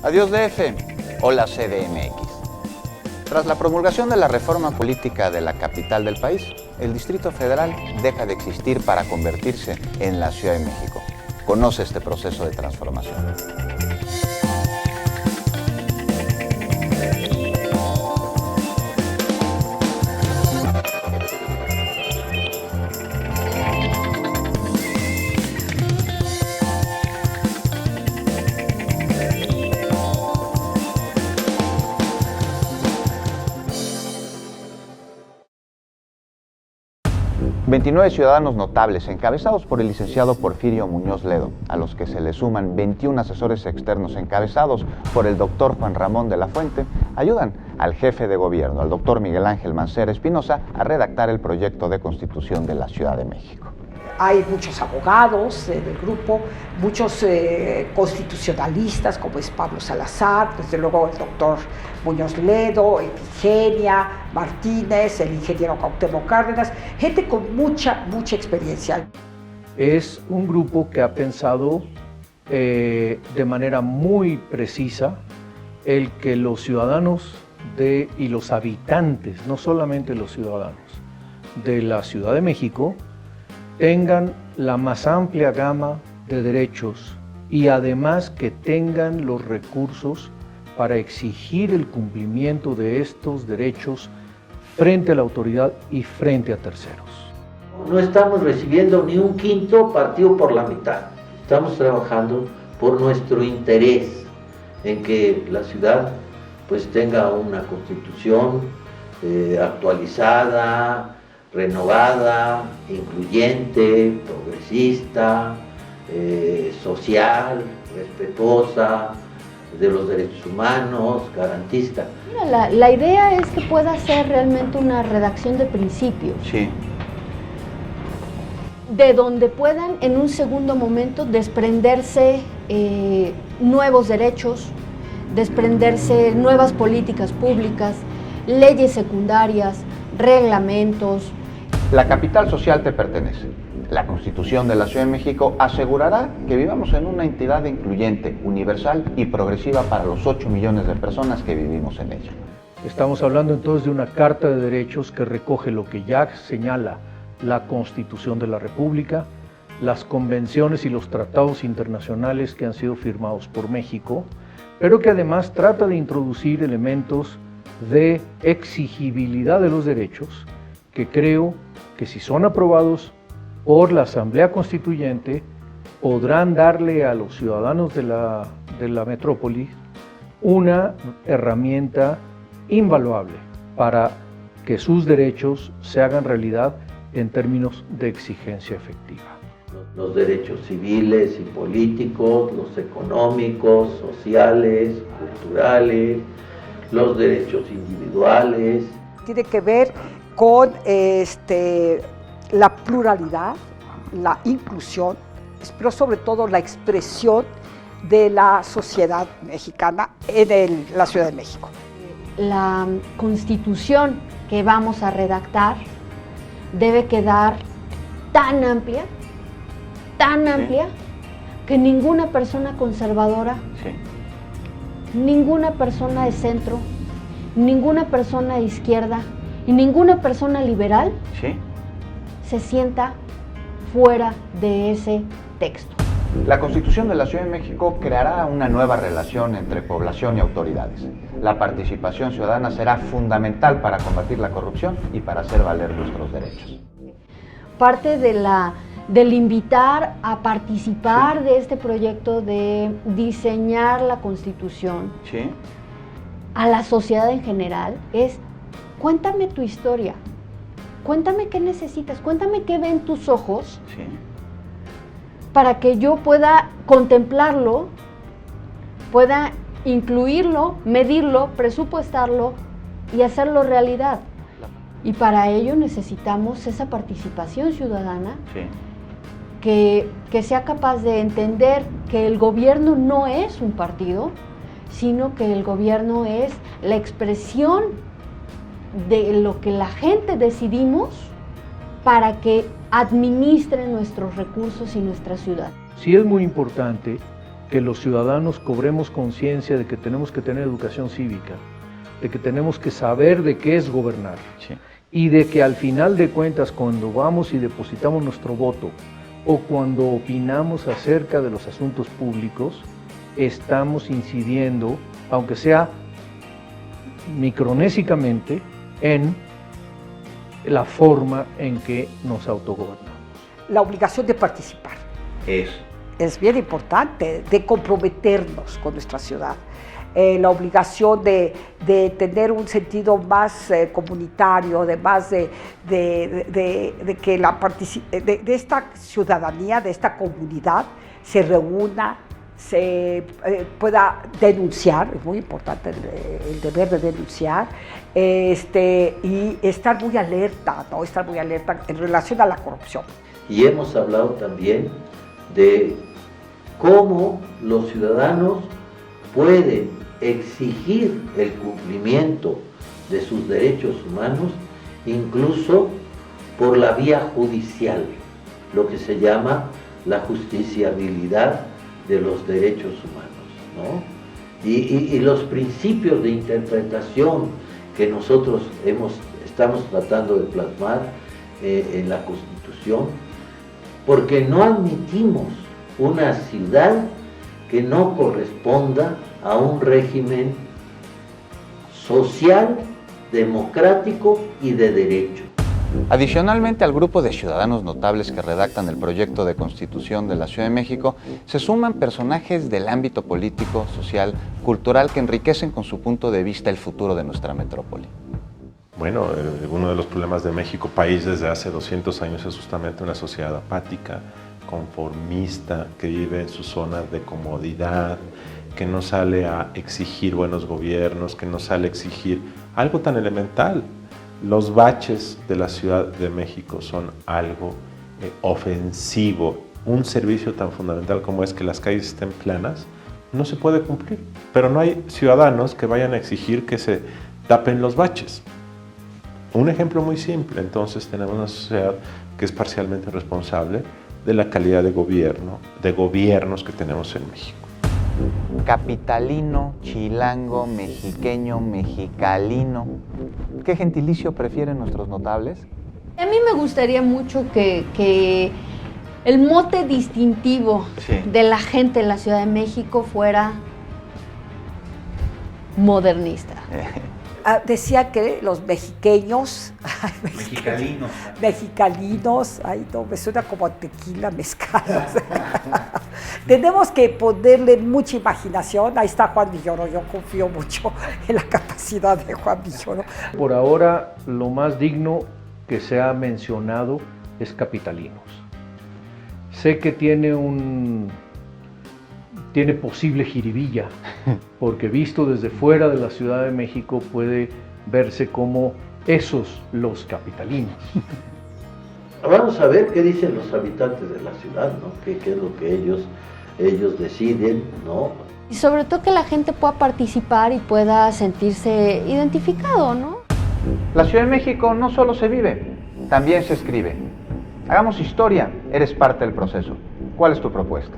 Adiós DF, hola CDMX. Tras la promulgación de la reforma política de la capital del país, el Distrito Federal deja de existir para convertirse en la Ciudad de México. Conoce este proceso de transformación. ...29 ciudadanos notables encabezados por el licenciado Porfirio Muñoz Ledo, a los que se le suman 21 asesores externos encabezados por el doctor Juan Ramón de la Fuente, ayudan al jefe de gobierno, al doctor Miguel Ángel Mancera Espinosa, a redactar el proyecto de constitución de la Ciudad de México. Hay muchos abogados del grupo, muchos constitucionalistas, como es Pablo Salazar, desde luego el doctor Muñoz Ledo, Efigenia Martínez, el ingeniero Cuauhtémoc Cárdenas, gente con mucha experiencia. Es un grupo que ha pensado de manera muy precisa el que los ciudadanos y los habitantes, no solamente los ciudadanos de la Ciudad de México, tengan la más amplia gama de derechos y además que tengan los recursos para exigir el cumplimiento de estos derechos frente a la autoridad y frente a terceros. No estamos recibiendo ni un quinto partido por la mitad. Estamos trabajando por nuestro interés en que la ciudad pues tenga una constitución actualizada, renovada, incluyente, progresista, social, respetuosa de los derechos humanos, garantista. La idea es que pueda ser realmente una redacción de principios. Sí. De donde puedan en un segundo momento desprenderse nuevos derechos, desprenderse nuevas políticas públicas, leyes secundarias, reglamentos. La capital social te pertenece. La Constitución de la Ciudad de México asegurará que vivamos en una entidad incluyente, universal y progresiva para los 8 millones de personas que vivimos en ella. Estamos hablando entonces de una Carta de Derechos que recoge lo que ya señala la Constitución de la República, las convenciones y los tratados internacionales que han sido firmados por México, pero que además trata de introducir elementos de exigibilidad de los derechos que creo que si son aprobados por la Asamblea Constituyente podrán darle a los ciudadanos de la metrópoli una herramienta invaluable para que sus derechos se hagan realidad en términos de exigencia efectiva. Los derechos civiles y políticos, los económicos, sociales, culturales, los derechos individuales. Tiene que ver con la pluralidad, la inclusión, pero sobre todo la expresión de la sociedad mexicana en la Ciudad de México. La Constitución que vamos a redactar debe quedar tan amplia, que ninguna persona conservadora, ninguna persona de centro, ninguna persona de izquierda y ninguna persona liberal se sienta fuera de ese texto. La Constitución de la Ciudad de México creará una nueva relación entre población y autoridades. La participación ciudadana será fundamental para combatir la corrupción y para hacer valer nuestros derechos. Parte del invitar a participar de este proyecto de diseñar la Constitución a la sociedad en general es: cuéntame tu historia, cuéntame qué necesitas, cuéntame qué ven tus ojos para que yo pueda contemplarlo, pueda incluirlo, medirlo, presupuestarlo y hacerlo realidad. Y para ello necesitamos esa participación ciudadana que sea capaz de entender que el gobierno no es un partido, sino que el gobierno es la expresión de lo que la gente decidimos para que administre nuestros recursos y nuestra ciudad. Sí es muy importante que los ciudadanos cobremos conciencia de que tenemos que tener educación cívica, de que tenemos que saber de qué es gobernar, sí, y de que al final de cuentas, cuando vamos y depositamos nuestro voto o cuando opinamos acerca de los asuntos públicos, estamos incidiendo, aunque sea micronésicamente, en la forma en que nos autogobernamos. La obligación de participar es bien importante, de comprometernos con nuestra ciudad. La obligación de tener un sentido más comunitario, de que esta ciudadanía, de esta comunidad, se reúna, se pueda denunciar, es muy importante el deber de denunciar, y estar muy alerta, ¿no? Estar muy alerta en relación a la corrupción. Y hemos hablado también de cómo los ciudadanos pueden exigir el cumplimiento de sus derechos humanos, incluso por la vía judicial, lo que se llama la justiciabilidad de los derechos humanos, ¿no? Y los principios de interpretación que nosotros estamos tratando de plasmar en la Constitución, porque no admitimos una ciudad que no corresponda a un régimen social, democrático y de derecho. Adicionalmente al grupo de ciudadanos notables que redactan el proyecto de Constitución de la Ciudad de México, se suman personajes del ámbito político, social, cultural que enriquecen con su punto de vista el futuro de nuestra metrópoli. Bueno, uno de los problemas de México, país desde hace 200 años, es justamente una sociedad apática, conformista, que vive en su zona de comodidad, que no sale a exigir buenos gobiernos, que no sale a exigir algo tan elemental. Los baches de la Ciudad de México son algo ofensivo. Un servicio tan fundamental como es que las calles estén planas no se puede cumplir, pero no hay ciudadanos que vayan a exigir que se tapen los baches. Un ejemplo muy simple, entonces tenemos una sociedad que es parcialmente responsable de la calidad de gobierno, de gobiernos que tenemos en México. Capitalino, chilango, mexiqueño, mexicalino. ¿Qué gentilicio prefieren nuestros notables? A mí me gustaría mucho que el mote distintivo de la gente en la Ciudad de México fuera modernista. Decía que los mexiqueños, mexicalinos, ay no, me suena como a tequila, mezcal. Tenemos que ponerle mucha imaginación. Ahí está Juan Villoro, yo confío mucho en la capacidad de Juan Villoro. Por ahora, lo más digno que se ha mencionado es Capitalinos. Sé que tiene posible jiribilla, porque visto desde fuera de la Ciudad de México puede verse como esos los capitalinos. Vamos a ver qué dicen los habitantes de la ciudad, ¿no? ¿Qué es lo que ellos deciden, ¿no? Y sobre todo que la gente pueda participar y pueda sentirse identificado, ¿no? La Ciudad de México no solo se vive, también se escribe. Hagamos historia, eres parte del proceso. ¿Cuál es tu propuesta?